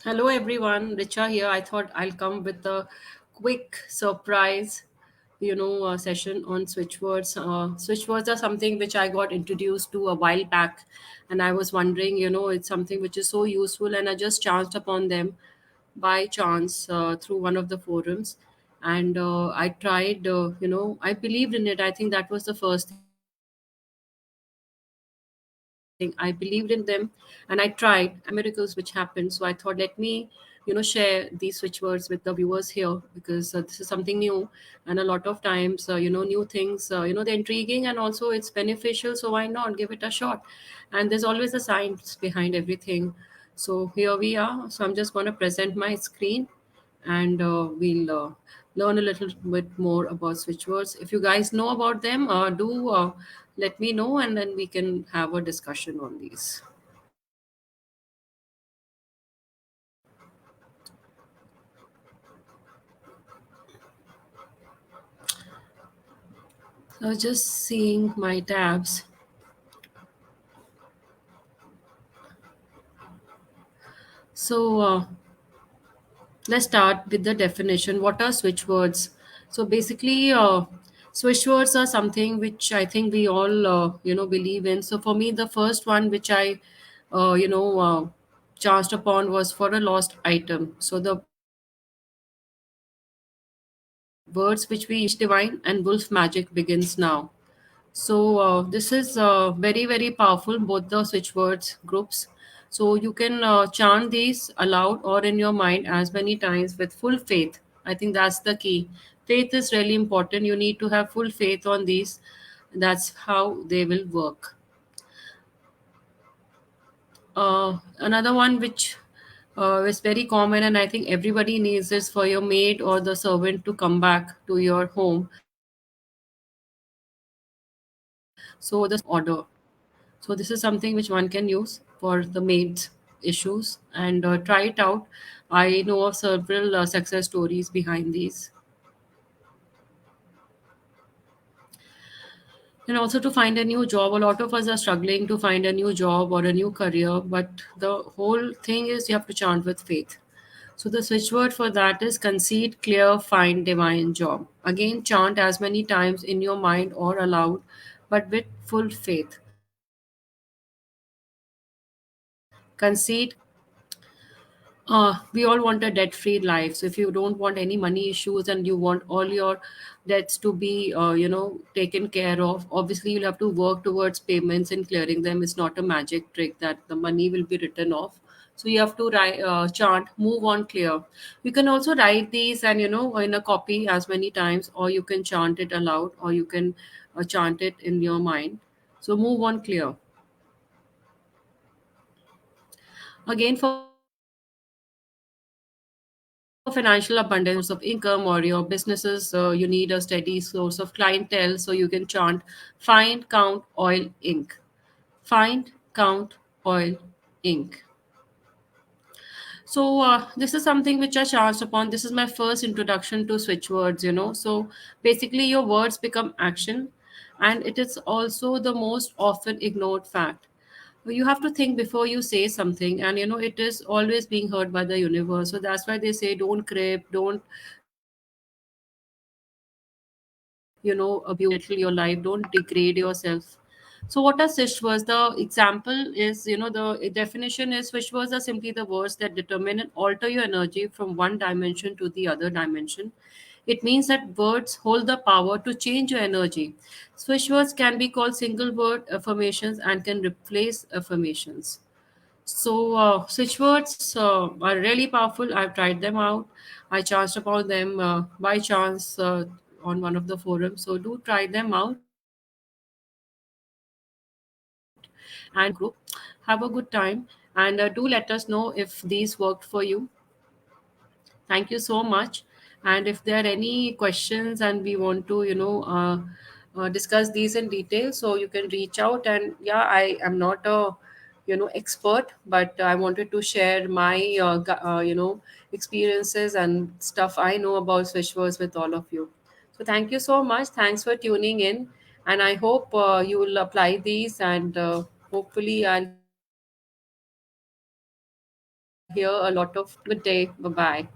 Hello everyone, Richa here. I thought I'll come with a quick surprise, session on switchwords. Switchwords are something which I got introduced to a while back, and I was wondering, it's something which is so useful, and I just chanced upon them by chance through one of the forums, and I tried. I believed in it. I think that was the first thing. I believed in them, and I tried, and miracles which happened. So I thought, let me share these switchwords with the viewers here because this is something new, and a lot of times new things, they're intriguing and also it's beneficial, so why not give it a shot? And there's always a science behind everything. So here we are. So I'm just going to present my screen, and we'll learn a little bit more about switchwords. If you guys know about them, do let me know, and then we can have a discussion on these. So I was just seeing my tabs. So let's start with the definition. What are switch words? So basically, switch words are something which I think we all believe in. So for me, the first one which I chanced upon was for a lost item. So the words which we use divine and wolf magic begins now. So this is very very powerful, both the switch words groups. So you can chant these aloud or in your mind as many times with full faith. I think that's the key. Faith is really important. You need to have full faith on these. That's how they will work. Another one which is very common, and I think everybody needs this for your maid or the servant to come back to your home. So the switch word is order. So this is something which one can use for the maid's issues, and try it out. I know of several success stories behind these. And also to find a new job, a lot of us are struggling to find a new job or a new career, but the whole thing is you have to chant with faith. So the switch word for that is concede, clear, find, divine, job. Again, chant as many times in your mind or aloud, but with full faith. Concede, we all want a debt free life. So if you don't want any money issues and you want all your debts to be taken care of, obviously you'll have to work towards payments and clearing them. It's not a magic trick that the money will be written off. So you have to write, chant, move on, clear. You can also write these and in a copy as many times, or you can chant it aloud, or you can chant it in your mind. So move on, clear. Again, for financial abundance, if you want a source of income or your businesses, you need a steady source of clientele. So you can chant find, count, oil, ink. Find, count, oil, ink. So this is something which I chanced upon. This is my first introduction to switch words. So basically your words become action, and it is also the most often ignored fact. You have to think before you say something, and it is always being heard by the universe. So that's why they say don't crib, don't belittle your life, don't degrade yourself. So what are swish words? The example is, the definition is swish words are simply the words that determine and alter your energy from one dimension to the other dimension. It means that words hold the power to change your energy. Swish words can be called single word affirmations and can replace affirmations. So switch words are really powerful. I've tried them out. I chanced upon them by chance on one of the forums. So do try them out and join the group. Have a good time, and do let us know if these worked for you. Thank you so much. And if there are any questions and we want to, discuss these in detail, so you can reach out. And yeah, I am not a, expert, but I wanted to share my, experiences and stuff I know about switchwords with all of you. So thank you so much. Thanks for tuning in. And I hope you will apply these, and hopefully I'll be able to help you in your life. here a lot of good day. Bye bye.